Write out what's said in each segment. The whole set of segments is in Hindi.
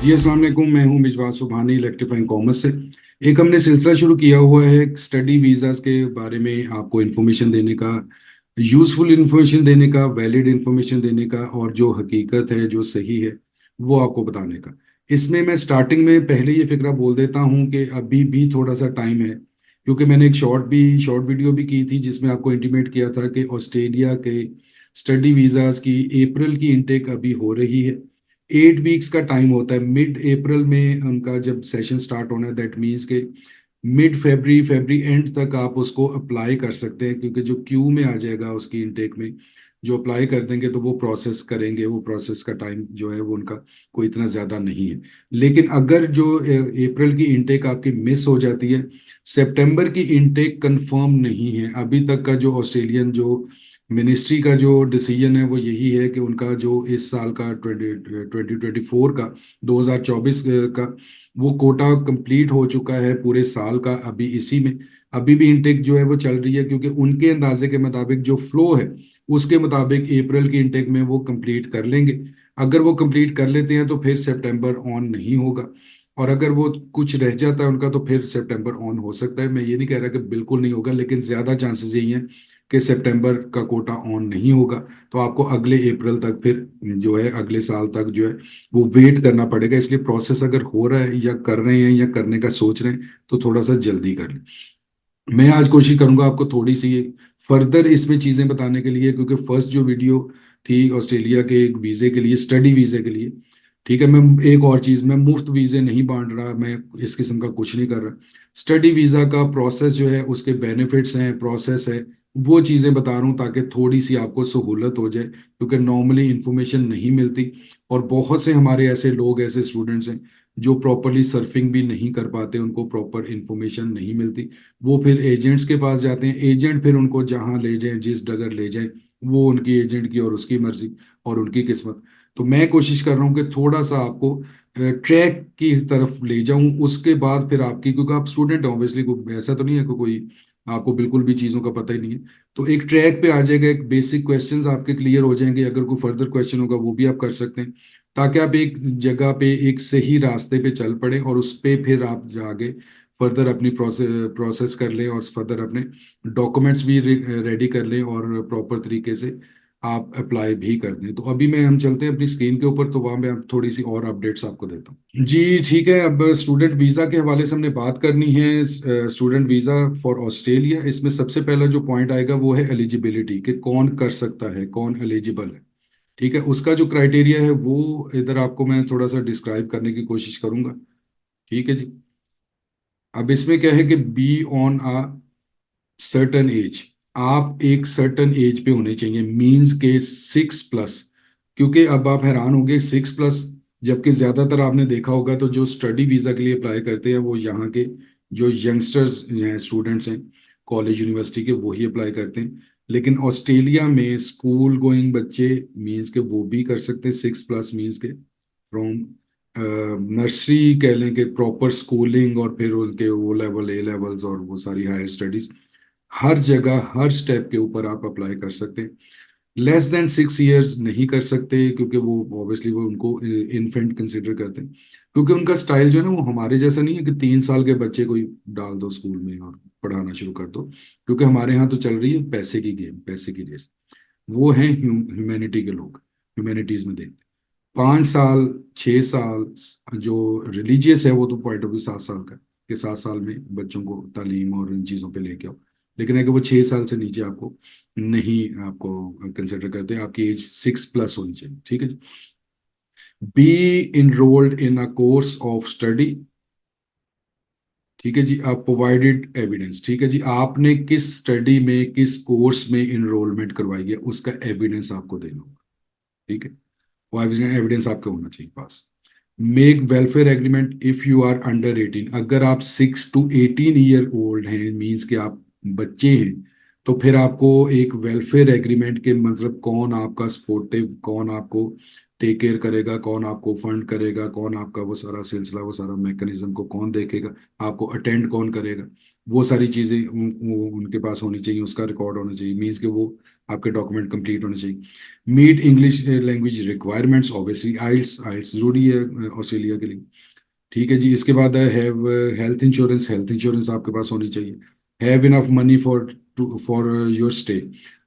जी अस्सलाम वालेकुम। मैं हूं मिजवार सुबहानी इलेक्ट्रीफाइंग कॉमर्स से। एक हमने सिलसिला शुरू किया हुआ है स्टडी वीज़ास के बारे में आपको इन्फॉर्मेशन देने का, यूज़फुल इन्फॉर्मेशन देने का, वैलिड इन्फॉर्मेशन देने का, और जो हकीकत है जो सही है वो आपको बताने का। इसमें मैं स्टार्टिंग में पहले ये फिक्रा बोल देता हूं कि अभी भी थोड़ा सा टाइम है, क्योंकि मैंने एक शॉर्ट वीडियो भी की थी जिसमें आपको इंटीमेट किया था कि ऑस्ट्रेलिया के स्टडी वीज़ास की अप्रैल की इनटेक अभी हो रही है। 8 वीक्स का टाइम होता है। मिड अप्रैल में उनका जब सेशन स्टार्ट होना है, दैट मीन्स के मिड फरवरी एंड तक आप उसको अप्लाई कर सकते हैं, क्योंकि जो क्यू में आ जाएगा उसकी इनटेक में जो अप्लाई कर देंगे तो वो प्रोसेस करेंगे। वो प्रोसेस का टाइम जो है वो उनका कोई इतना ज़्यादा नहीं है। लेकिन अगर जो अप्रैल की इनटेक आपकी मिस हो जाती है, सितंबर की इनटेक कंफर्म नहीं है अभी तक का। जो ऑस्ट्रेलियन जो मिनिस्ट्री का जो डिसीजन है वो यही है कि उनका जो इस साल का 2024 का 2024 का वो कोटा कंप्लीट हो चुका है पूरे साल का। अभी इसी में अभी भी इनटेक जो है वो चल रही है, क्योंकि उनके अंदाजे के मुताबिक जो फ्लो है उसके मुताबिक अप्रैल की इनटेक में वो कंप्लीट कर लेंगे। अगर वो कंप्लीट कर लेते हैं तो फिर सितंबर ऑन नहीं होगा, और अगर वो कुछ रह जाता है उनका तो फिर सितंबर ऑन हो सकता है। मैं ये नहीं कह रहा कि बिल्कुल नहीं होगा, लेकिन ज्यादा चांसेस यही हैं कि सितंबर का कोटा ऑन नहीं होगा। तो आपको अगले अप्रैल तक फिर जो है अगले साल तक जो है वो वेट करना पड़ेगा। इसलिए प्रोसेस अगर हो रहा है या कर रहे हैं या करने का सोच रहे हैं तो थोड़ा सा जल्दी कर लें। मैं आज कोशिश करूंगा आपको थोड़ी सी फर्दर इसमें चीजें बताने के लिए, क्योंकि फर्स्ट जो वीडियो थी ऑस्ट्रेलिया के एक वीजे के लिए, स्टडी वीजे के लिए, ठीक है। मैं एक और चीज, मैं मुफ्त वीजे नहीं बांट रहा, मैं इस किस्म का कुछ नहीं कर रहा। स्टडी वीजा का प्रोसेस जो है, उसके बेनिफिट्स हैं, प्रोसेस है, वो चीजें बता रहा हूँ ताकि थोड़ी सी आपको सहूलत हो जाए, क्योंकि नॉर्मली इंफॉर्मेशन नहीं मिलती। और बहुत से हमारे ऐसे लोग, ऐसे स्टूडेंट्स हैं जो प्रॉपरली सर्फिंग भी नहीं कर पाते, उनको प्रॉपर इंफॉर्मेशन नहीं मिलती। वो फिर एजेंट्स के पास जाते हैं, एजेंट फिर उनको जहां ले जाए, जिस डगर ले जाए, वो उनकी एजेंट की और उसकी मर्जी और उनकी किस्मत। तो मैं कोशिश कर रहा हूँ कि थोड़ा सा आपको ट्रैक की तरफ ले जाऊं, उसके बाद फिर आपकी, क्योंकि आप स्टूडेंट हैं ऑब्वियसली, ऐसा तो नहीं है कि कोई आपको बिल्कुल भी चीज़ों का पता ही नहीं है। तो एक ट्रैक पे आ जाएगा, एक बेसिक क्वेश्चंस आपके क्लियर हो जाएंगे। अगर कोई फर्दर क्वेश्चन होगा वो भी आप कर सकते हैं, ताकि आप एक जगह पे एक सही रास्ते पे चल पड़े, और उस पे फिर आप आगे फर्दर अपनी प्रोसेस कर लें, और फर्दर अपने डॉक्यूमेंट्स भी रेडी कर लें, और प्रॉपर तरीके से आप अप्लाई भी कर दें। तो अभी मैं हम चलते हैं अपनी स्क्रीन के ऊपर, तो वहां पे आप थोड़ी सी और अपडेट्स आपको देता हूँ। जी ठीक है। अब स्टूडेंट वीज़ा के हवाले से हमने बात करनी है। स्टूडेंट वीज़ा फॉर ऑस्ट्रेलिया, इसमें सबसे पहला जो पॉइंट आएगा वो है एलिजिबिलिटी, कि कौन कर सकता है, कौन एलिजिबल है। ठीक है, उसका जो क्राइटेरिया है वो इधर आपको मैं थोड़ा सा डिस्क्राइब करने की कोशिश करूंगा। ठीक है जी। अब इसमें क्या है कि be on a certain age, आप एक सर्टन एज पे होने चाहिए, मींस के 6+। क्योंकि अब आप हैरान होंगे, 6+, जबकि ज्यादातर आपने देखा होगा तो जो स्टडी वीजा के लिए अप्लाई करते हैं वो यहाँ के जो यंगस्टर्स हैं, स्टूडेंट्स हैं कॉलेज यूनिवर्सिटी के, वही अप्लाई करते हैं। लेकिन ऑस्ट्रेलिया में स्कूल गोइंग बच्चे मींस के वो भी कर सकते हैं 6+, मींस के फ्रॉम नर्सरी कह लें कि प्रॉपर स्कूलिंग, और फिर उनके वो लेवल, ए लेवल्स, और वो सारी हायर स्टडीज, हर जगह हर स्टेप के ऊपर आप अप्लाई कर सकते हैं। लेस देन 6 इयर्स नहीं कर सकते, क्योंकि वो ऑब्वियसली वो उनको इन्फेंट कंसिडर करते हैं। क्योंकि उनका स्टाइल जो है ना वो हमारे जैसा नहीं है कि 3 साल के बच्चे को ही डाल दो स्कूल में और पढ़ाना शुरू कर दो। क्योंकि हमारे यहाँ तो चल रही है पैसे की गेम, पैसे की रेस। वो हैं ह्यूमैनिटी के लोग, ह्यूमैनिटीज में देखते हैं 5 साल, 6 साल। जो रिलीजियस है वो तो पॉइंट ऑफ व्यू 7 साल का, कि 7 साल में बच्चों को तालीम और इन चीज़ों पे लेके आओ। लेकिन अगर वो 6 साल से नीचे आपको नहीं, आपको कंसिडर करते, आपकी एज 6+ होनी चाहिए। ठीक है जी। Be enrolled in a course of study. ठीक है जी। आप प्रोवाइडेड एविडेंस, ठीक है जी, आपने किस स्टडी में, किस कोर्स में इनरोलमेंट करवाई है उसका एविडेंस आपको देना होगा। ठीक है, वो एविडेंस आपका होना चाहिए पास। Make welfare agreement if you are under 18। अगर आप 6 to 18 ईयर ओल्ड हैं, मीन्स कि आप बच्चे हैं, तो फिर आपको एक वेलफेयर एग्रीमेंट के मतलब कौन आपका सपोर्टिव, कौन आपको टेक केयर करेगा, कौन आपको फंड करेगा, कौन आपका वो सारा सिलसिला, वो सारा मैकेनिज्म को कौन देखेगा, आपको अटेंड कौन करेगा, वो सारी चीज़ें उनके पास होनी चाहिए, उसका रिकॉर्ड होना चाहिए, मीन्स कि वो आपके डॉक्यूमेंट कंप्लीट होने चाहिए। Meet English language requirements, obviously IELTS IELTS जरूरी है ऑस्ट्रेलिया के लिए। ठीक है जी। इसके बाद है have health insurance, health insurance आपके पास होनी चाहिए। Have enough money for your stay,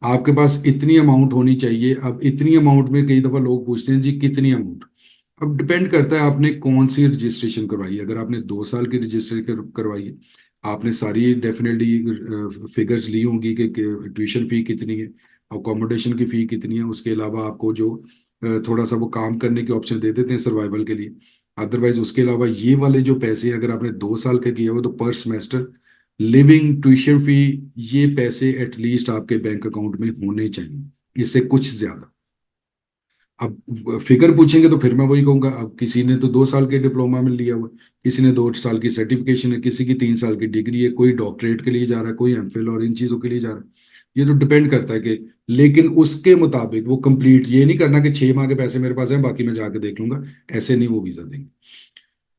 आपके पास इतनी अमाउंट होनी चाहिए। अब इतनी अमाउंट में कई दफा लोग पूछते हैं जी कितनी अमाउंट। अब डिपेंड करता है आपने कौन सी रजिस्ट्रेशन करवाई है। अगर आपने 2 साल की रजिस्ट्रेशन करवाई है, आपने सारी डेफिनेटली फिगर्स ली होंगी कि ट्यूशन फी कितनी है, अकोमोडेशन की फी कितनी है, उसके अलावा आपको जो थोड़ा सा वो काम करने के ऑप्शन दे देते हैं सर्वाइवल के लिए। अदरवाइज उसके अलावा ये वाले जो पैसे हैं, अगर आपने 2 साल का किया हुआ तो पर सेमेस्टर लिविंग ट्यूशन फी, ये पैसे एटलीस्ट आपके बैंक अकाउंट में होने चाहिए, इससे कुछ ज्यादा। अब फिगर पूछेंगे तो फिर मैं वही कहूंगा। अब किसी ने तो 2 साल के डिप्लोमा में लिया हुआ है, किसी ने 2 साल की सर्टिफिकेशन है, किसी की 3 साल की डिग्री है, कोई डॉक्टरेट के लिए जा रहा है, कोई एमफिल और इन चीजों के लिए जा रहा है। ये तो डिपेंड करता है कि, लेकिन उसके मुताबिक वो कंप्लीट, ये नहीं करना कि 6 माह के पैसे मेरे पास हैं बाकी मैं जाके देख लूंगा, ऐसे नहीं वो वीजा देंगे।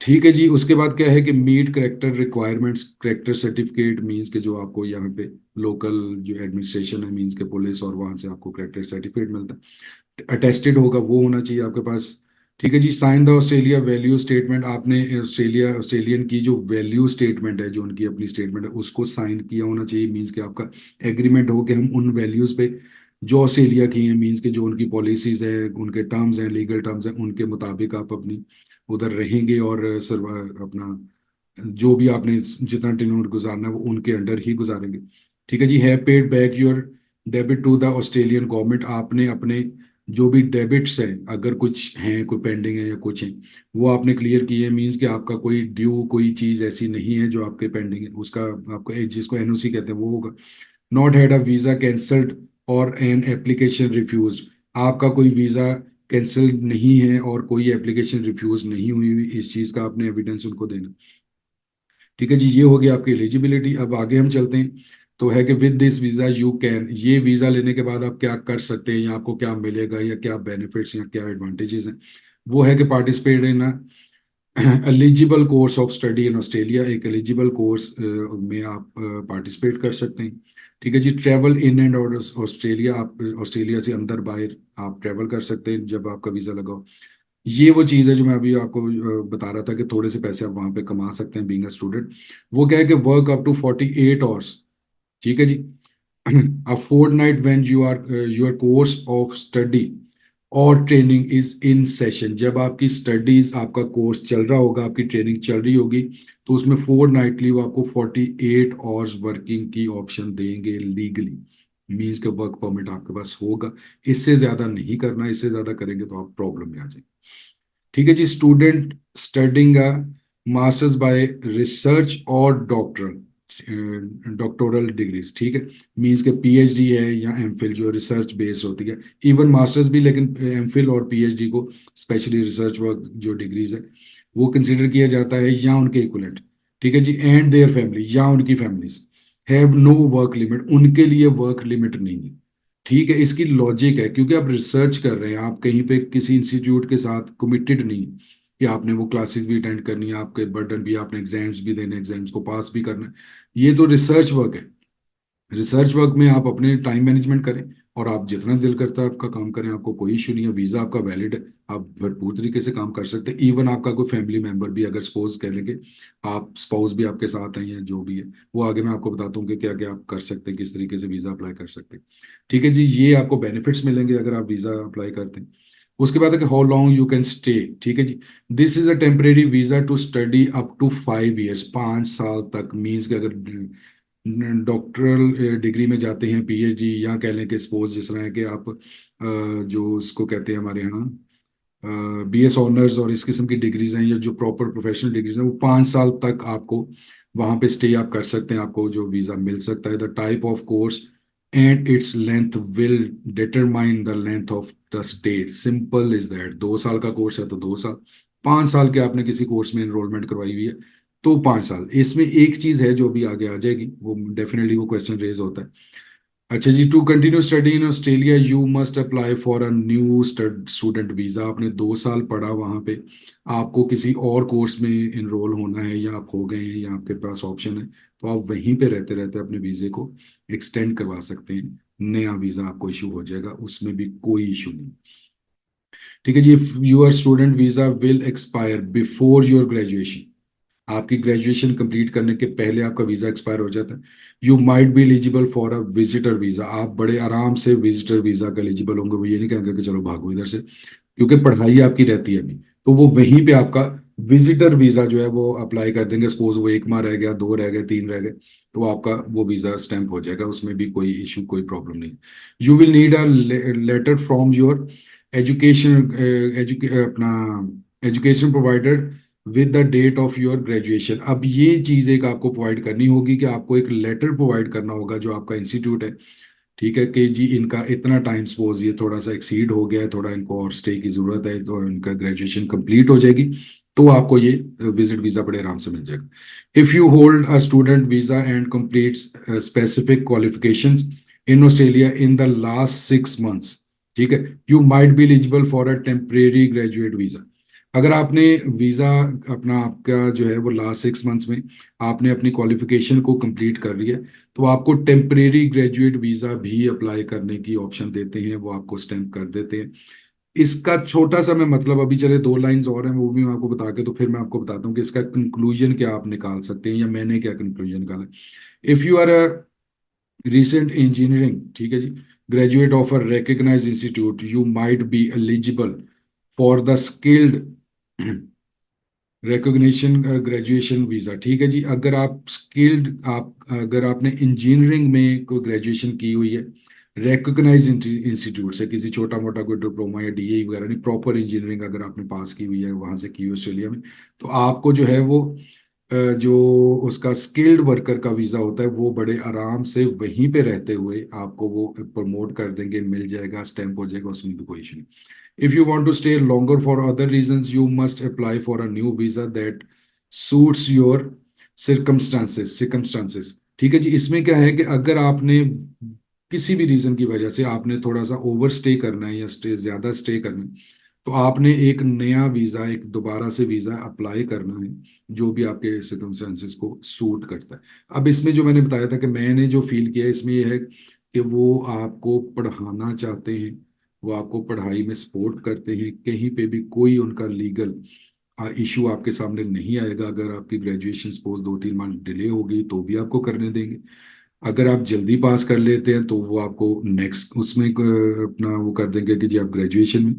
ठीक है जी। उसके बाद क्या है कि meet character requirements, character certificate means के जो आपको यहाँ पे लोकल जो एडमिनिस्ट्रेशन है, मींस के पुलिस, और वहां से आपको करेक्टर सर्टिफिकेट मिलता है, अटेस्टेड होगा, वो होना चाहिए आपके पास। ठीक है जी। Sign the Australia value statement, आपने ऑस्ट्रेलियन की जो वैल्यू स्टेटमेंट है, जो उनकी अपनी स्टेटमेंट है, उसको साइन किया होना चाहिए। मींस कि आपका एग्रीमेंट हो कि हम उन वैल्यूज पे जो ऑस्ट्रेलिया की हैं, मींस के जो उनकी पॉलिसीज है, उनके टर्म्स हैं, लीगल टर्म्स हैं, उनके मुताबिक आप अपनी उधर रहेंगे और अपना जो भी आपने जितना टेन्योर गुजारना है वो उनके अंडर ही गुजारेंगे। ठीक है जी। है paid back your debit to the Australian government, आपने अपने जो भी डेबिट्स हैं, अगर कुछ हैं, कोई पेंडिंग है या कुछ है, वो आपने क्लियर किए। मींस कि आपका कोई ड्यू कोई चीज ऐसी नहीं है जो आपके पेंडिंग है, उसका आपको जिसको एनओसी कहते हैं वो होगा। Not had a visa cancelled और एन एप्लीकेशन रिफ्यूज्ड, आपका कोई वीजा कैंसिल नहीं है और कोई एप्लीकेशन रिफ्यूज नहीं हुई हुई, इस चीज का आपने एविडेंस उनको देना। ठीक है जी। ये हो गया आपकी एलिजिबिलिटी। अब आगे हम चलते हैं। तो है कि with this visa you can, ये वीजा लेने के बाद आप क्या कर सकते हैं, या आपको क्या मिलेगा, या क्या बेनिफिट्स या क्या एडवांटेजेस हैं। वो है कि participate in eligible course of study in Australia, एक एलिजिबल कोर्स में आप पार्टिसिपेट कर सकते हैं। ठीक है जी। Travel in and out Australia, आप ऑस्ट्रेलिया से अंदर बाहर आप ट्रैवल कर सकते हैं जब आपका वीजा लगा हो। ये वो चीज़ है जो मैं अभी आपको बता रहा था कि थोड़े से पैसे आप वहां पे कमा सकते हैं बीइंग अ स्टूडेंट। वो क्या है कि वर्क अप टू 48 आवर्स। ठीक है जी। A fortnight when you are your course of study और ट्रेनिंग इज इन सेशन, जब आपकी स्टडीज आपका कोर्स चल रहा होगा, आपकी ट्रेनिंग चल रही होगी, तो उसमें फोर्टनाइटली वो आपको 48 आवर्स वर्किंग की ऑप्शन देंगे लीगली। मीन्स का वर्क परमिट आपके पास होगा। इससे ज्यादा नहीं करना, इससे ज्यादा करेंगे तो आप प्रॉब्लम में आ जाएंगे। ठीक है जी। Student studying masters by research और डॉक्टोरल डिग्रीज। ठीक है। मीन्स के पीएचडी है या एमफिल जो रिसर्च बेस्ड होती है, इवन मास्टर्स भी, लेकिन एमफिल और पीएचडी को स्पेशली रिसर्च वर्क जो डिग्रीज है वो कंसिडर किया जाता है, या उनके इक्वलेंट। ठीक है जी। एंड देयर फैमिली, या उनकी families have no work limit, उनके लिए वर्क लिमिट नहीं है। ठीक है। इसकी लॉजिक है क्योंकि आप रिसर्च कर रहे हैं, आप कहीं पे किसी इंस्टीट्यूट के साथ कमिटेड नहीं कि आपने वो क्लासेस भी अटेंड करनी है, आपके बर्डन भी, आपने एग्जाम्स भी देने, एग्जाम्स को पास भी करना है। ये तो रिसर्च वर्क है। रिसर्च वर्क में आप अपने टाइम मैनेजमेंट करें और आप जितना दिल करता है आपका काम करें, आपको कोई इशू नहीं है, वीजा आपका वैलिड है, आप भरपूर तरीके से काम कर सकते हैं। इवन आपका कोई फैमिली मेंबर भी, अगर सपोज कह लेंगे आप स्पाउस भी आपके साथ हैं या जो भी है, वो आगे मैं आपको बताता हूँ कि क्या क्या आप कर सकते हैं, किस तरीके से वीजा अप्लाई कर सकते हैं। ठीक है जी। ये आपको बेनिफिट्स मिलेंगे अगर आप वीजा अप्लाई करते हैं। उसके बाद है कि how long you can stay. ठीक है जी। This is a temporary visa to study up to 5 years, 5 साल तक। मीन्स कि अगर डॉक्टरल डिग्री में जाते हैं, पीएचडी, या कह लें कि सपोज जिस तरह है कि आप जो उसको कहते हैं हमारे यहाँ बीएस ऑनर्स और इस किस्म की डिग्रीज हैं, या जो प्रॉपर प्रोफेशनल डिग्रीज हैं, वो 5 साल तक आपको वहां पे स्टे आप कर सकते हैं, आपको जो वीजा मिल सकता है। The type of course and its length will determine the length of the stay, simple is that. 2 साल का कोर्स है तो 2 साल, 5 साल के आपने किसी कोर्स में एनरोलमेंट करवाई हुई है तो 5 साल। इसमें एक चीज है जो भी आगे आ जाएगी, वो डेफिनेटली वो क्वेश्चन रेज होता है। अच्छा जी, to continue study in Australia you must apply for a new student visa. आपने 2 साल पढ़ा वहाँ पे, आपको किसी और कोर्स में इनरोल होना है या आप हो गए हैं या आपके पास ऑप्शन है, तो आप वहीं पे रहते रहते अपने वीजे को एक्सटेंड करवा सकते हैं। नया वीजा आपको इशू हो जाएगा, उसमें भी कोई इशू नहीं। ठीक है जी, if your student visa will expire before your graduation, आपकी ग्रेजुएशन कंप्लीट करने के पहले आपका वीजा एक्सपायर हो जाता है, you might be eligible for a visitor visa. आप बड़े आराम से विजिटर वीजा का एलिजिबल होंगे। वो ये नहीं कहेंगे कि चलो भागो इधर से, क्योंकि पढ़ाई आपकी रहती है अभी, तो वो वहीं पे आपका विजिटर वीजा जो है वो अप्लाई कर देंगे। सपोज वो 1 माह रह गया, 2 रह गए, 3 रह गए, तो आपका वो वीजा स्टैंप हो जाएगा, उसमें भी कोई इशू कोई प्रॉब्लम नहीं। You will need a letter from your education, अपना education provider with the date of your graduation. अब ये चीज एक आपको प्रोवाइड करनी होगी कि आपको एक लेटर प्रोवाइड करना होगा जो आपका इंस्टीट्यूट है, ठीक है, कि जी इनका इतना टाइम सपोज ये थोड़ा सा एक्सीड हो गया है, थोड़ा इनको और स्टे की जरूरत है, तो इनका ग्रेजुएशन कंप्लीट हो जाएगी, तो आपको ये विजिट वीजा बड़े आराम से मिल जाएगा। If you hold a student visa and complete specific qualifications in Australia in the last 6 months, ठीक है, you might be eligible for a temporary graduate visa. अगर आपने वीजा अपना आपका जो है वो लास्ट 6 मंथ्स में आपने अपनी क्वालिफिकेशन को कंप्लीट कर लिया, तो आपको टेम्परेरी ग्रेजुएट वीजा भी अप्लाई करने की ऑप्शन देते हैं, वो आपको स्टैंप कर देते हैं। इसका छोटा सा मैं मतलब, अभी चले 2 लाइंस और हैं वो भी मैं आपको बता के तो फिर मैं आपको बताता हूँ कि इसका कंक्लूजन क्या आप निकाल सकते हैं या मैंने क्या कंक्लूजन निकाला। If you are a recent engineering, ठीक है जी, graduate of a recognised institute, you might be eligible for the skilled recognition graduation visa. ठीक है जी, अगर आप स्किल्ड, आप अगर आपने इंजीनियरिंग में कोई ग्रेजुएशन की हुई है रिकॉग्नाइज इंस्टीट्यूट से, किसी छोटा मोटा कोई डिप्लोमा या डीए वगैरह नहीं, प्रॉपर इंजीनियरिंग अगर आपने पास की हुई है वहां से की हुई ऑस्ट्रेलिया में, तो आपको जो है वो जो उसका स्किल्ड वर्कर का वीजा होता है वो बड़े आराम से वहीं पे रहते हुए आपको वो प्रमोट कर देंगे, मिल जाएगा, स्टैंप हो जाएगा, उसमें भी कोई इशू नहीं। If you want to stay longer for other reasons, you must apply for a new visa that suits your circumstances। ठीक है जी, इसमें क्या है कि अगर आपने किसी भी रीजन की वजह से आपने थोड़ा सा ओवर स्टे करना है या स्टे ज्यादा स्टे करना है, तो आपने एक नया वीजा, एक दोबारा से वीजा अप्लाई करना है जो भी आपके सर्कमस्टांसेस को सूट करता है। अब इसमें जो मैंने बताया था कि मैंने जो फील किया इसमें यह है कि वो आपको पढ़ाना चाहते हैं, वो आपको पढ़ाई में सपोर्ट करते हैं, कहीं पे भी कोई उनका लीगल इशू आपके सामने नहीं आएगा। अगर आपकी ग्रेजुएशन सपोज 2-3 मंथ डिले हो गई तो भी आपको करने देंगे। अगर आप जल्दी पास कर लेते हैं तो वो आपको नेक्स्ट उसमें अपना वो कर देंगे कि जी आप ग्रेजुएशन में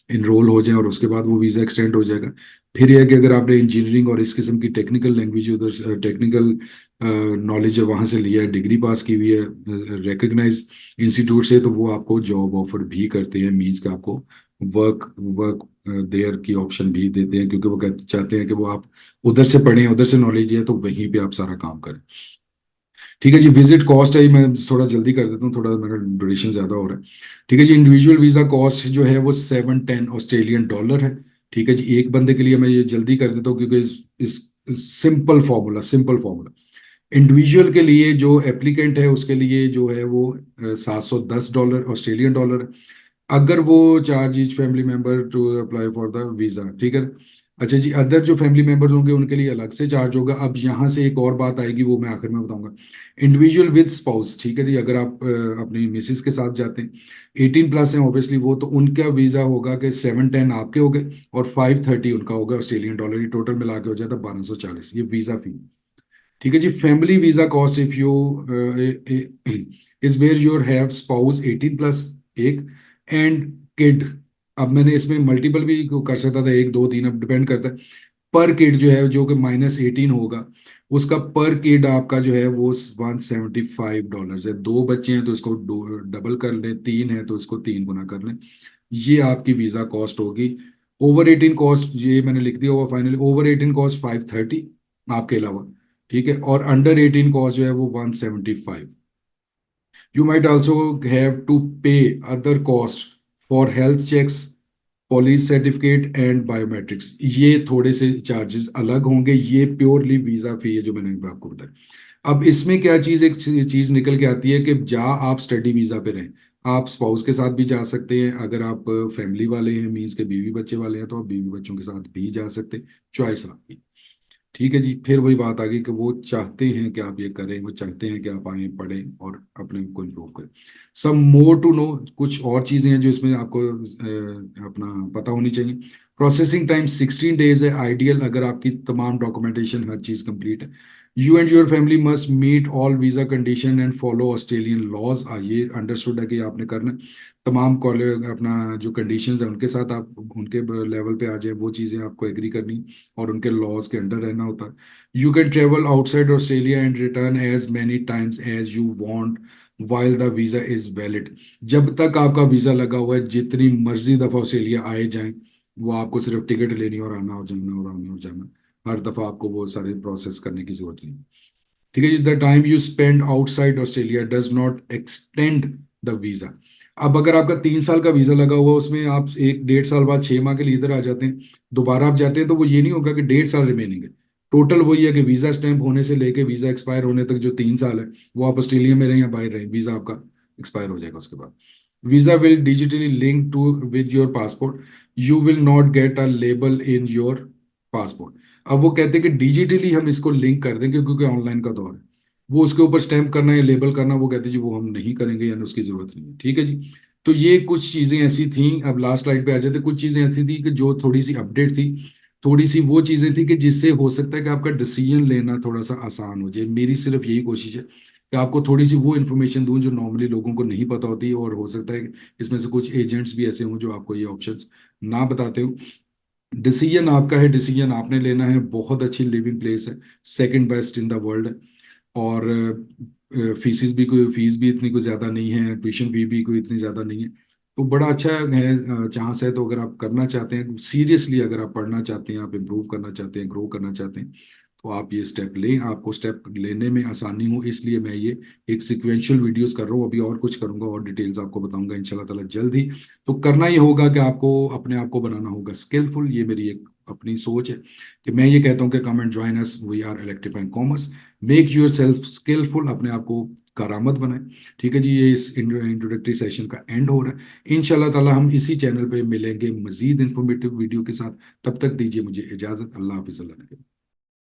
इनरोल हो जाएं और उसके बाद वो वीज़ा एक्सटेंड हो जाएगा। फिर यह है कि अगर आपने इंजीनियरिंग और इस किस्म की टेक्निकल लैंग्वेज उधर टेक्निकल नॉलेज है वहाँ से लिया है, डिग्री पास की हुई है रिकग्नाइज इंस्टीट्यूट से, तो वो आपको जॉब ऑफर भी करते हैं, मीन्स कि आपको वर्क वर्क देयर की ऑप्शन भी देते हैं, क्योंकि वो कहते चाहते हैं कि वो आप उधर से पढ़ें, उधर से नॉलेज है, तो वहीं पे आप सारा काम करें। ठीक है जी, विजिट कॉस्ट है, मैं थोड़ा जल्दी कर देता हूँ, थोड़ा मेरा ड्यूरेशन ज्यादा हो रहा है। ठीक है जी, इंडिविजुअल वीजा कॉस्ट जो है वो 710 ऑस्ट्रेलियन डॉलर है। ठीक है जी, एक बंदे के लिए मैं ये जल्दी कर देता हूँ क्योंकि इस सिंपल फॉर्मूला इंडिविजुअल के लिए जो एप्लीकेंट है उसके लिए जो है वो $710 ऑस्ट्रेलियन डॉलर। अगर वो charge each family member to apply for the visa, ठीक है। अच्छा जी, अदर जो फैमिली मेंबर्स होंगे उनके लिए अलग से चार्ज होगा। अब यहाँ से एक और बात आएगी, वो मैं आखिर में बताऊंगा। इंडिविजुअल विद स्पाउस, ठीक है जी, अगर आप अपनी मिसिस के साथ जाते हैं, 18+ हैं ऑब्वियसली वो, तो उनका वीजा होगा कि 710 आपके हो गए और 530 उनका होगा ऑस्ट्रेलियन डॉलर, ये टोटल मिला के हो जाता है 1240, ये वीजा फी। ठीक है जी, family visa cost if you is where your have spouse 18+ एक एंड किड। अब मैंने इसमें मल्टीपल भी कर सकता था, 1 2 3, अब डिपेंड करता है। पर किड जो है जो कि -18 होगा, उसका पर किड आपका जो है वो $175 है। 2 बच्चे हैं तो इसको डबल कर लें, 3 है तो इसको 3 गुना कर लें, ये आपकी वीजा कॉस्ट होगी। ओवर 18 कॉस्ट ये मैंने लिख दिया हुआ फाइनली, ओवर 18 कॉस्ट 530 आपके अलावा, ठीक है, और अंडर 18 कॉस्ट जो है वो 175। You might also have to pay other cost for health checks, police certificate and biometrics, ये थोड़े से चार्जेस अलग होंगे, ये प्योरली वीजा फी है जो मैंने आपको बताया। अब इसमें क्या चीज, एक चीज निकल के आती है कि जहाँ आप स्टडी वीजा पे रहें, आप स्पाउस के साथ भी जा सकते हैं, अगर आप फैमिली वाले हैं, मीन्स के बीवी बच्चे वाले हैं, तो आप बीवी बच्चों के साथ भी जा सकते हैं, चॉइस आपकी। ठीक है जी। फिर वही बात आ गई कि वो चाहते हैं कि आप ये करें, वो चाहते हैं कि आप आए पढ़ें और अपने को इम्प्रूव करें। सम मोर टू नो, कुछ और चीजें हैं जो इसमें आपको अपना पता होनी चाहिए। प्रोसेसिंग टाइम 16 डेज है आइडियल, अगर आपकी तमाम डॉक्यूमेंटेशन हर चीज कंप्लीट है। You and your family must meet all visa condition and follow Australian laws. ये अंडरस्टूड है कि आपने करना तमाम कॉलेज अपना जो कंडीशंस है उनके साथ आप उनके लेवल पे आ जाए, वो चीजें आपको एग्री करनी और उनके लॉज के अंडर रहना होता है। You can travel outside Australia and return as many times as you want while the visa is valid. जब तक आपका वीजा लगा हुआ है, जितनी मर्जी दफा ऑस्ट्रेलिया आए जाएं, वो आपको सिर्फ टिकट लेनी और आना और जाना और आना और जाना। हर दफा आपको वो सारे प्रोसेस करने की जरूरत नहीं। ठीक है जी। The time you spend outside Australia does not extend the visa. अब अगर आपका 3 साल का वीजा लगा हुआ, उसमें आप 1 1.5 साल बाद 6 माह के लिए इधर आ जाते हैं, दोबारा आप जाते हैं, तो वो ये नहीं होगा कि 1.5 साल रिमेनिंग है। टोटल वही है कि वीजा स्टैंप होने से लेके वीजा एक्सपायर होने तक जो 3 साल है, वो आप ऑस्ट्रेलिया में रहें या बाहर रहें, वीजा आपका एक्सपायर हो जाएगा उसके बाद। Visa will digitally link to with your passport. You will not get a label in your passport. अब वो कहते हैं कि डिजिटली हम इसको लिंक कर देंगे, क्योंकि ऑनलाइन का दौर है। वो उसके ऊपर स्टैंप करना या लेबल करना, वो कहते हैं जी वो हम नहीं करेंगे, यानी उसकी जरूरत नहीं है। ठीक है जी। तो ये कुछ चीजें ऐसी थी, अब लास्ट स्लाइड पे आ जाते, कुछ चीजें ऐसी थी कि जो थोड़ी सी अपडेट थी, थोड़ी सी वो चीजें थी कि जिससे हो सकता है कि आपका डिसीजन लेना थोड़ा सा आसान हो जाए। मेरी सिर्फ यही कोशिश है कि आपको थोड़ी सी वो इन्फॉर्मेशन दूं जो नॉर्मली लोगों को नहीं पता होती, और हो सकता है कि इसमें से कुछ एजेंट्स भी ऐसे हों जो आपको ये ऑप्शंस ना बताते हो। डिसीजन आपका है, डिसीजन आपने लेना है। बहुत अच्छी लिविंग प्लेस है, second best in the world है। और फीसिस भी कोई फीस भी इतनी कोई ज़्यादा नहीं है, ट्यूशन फी भी कोई इतनी ज़्यादा नहीं है। तो बड़ा अच्छा है, चांस है। तो अगर आप करना चाहते हैं सीरियसली, अगर आप पढ़ना चाहते हैं, आप इम्प्रूव करना चाहते हैं, ग्रो करना चाहते हैं, तो आप ये स्टेप लें। आपको स्टेप लेने में आसानी हो, इसलिए मैं ये एक सिक्वेंशियल वीडियोस कर रहा हूँ। अभी और कुछ करूंगा और डिटेल्स आपको बताऊंगा इंशाल्लाह ताला जल्द ही। तो करना ये होगा कि आपको अपने आप को बनाना होगा स्किलफुल। ये मेरी एक अपनी सोच है कि मैं ये कहता हूँ कि come and join us, we are electrifying commerce. Make yourself skilful, अपने आप को करामत बनाए। ठीक है जी। ये इस इंट्रोडक्टरी सेशन का एंड हो रहा है। इंशाल्लाह ताला हम इसी चैनल पे मिलेंगे मजीद इंफॉर्मेटिव वीडियो के साथ। तब तक दीजिए मुझे इजाजत। अल्लाह हाफिज़। अल्लाह ने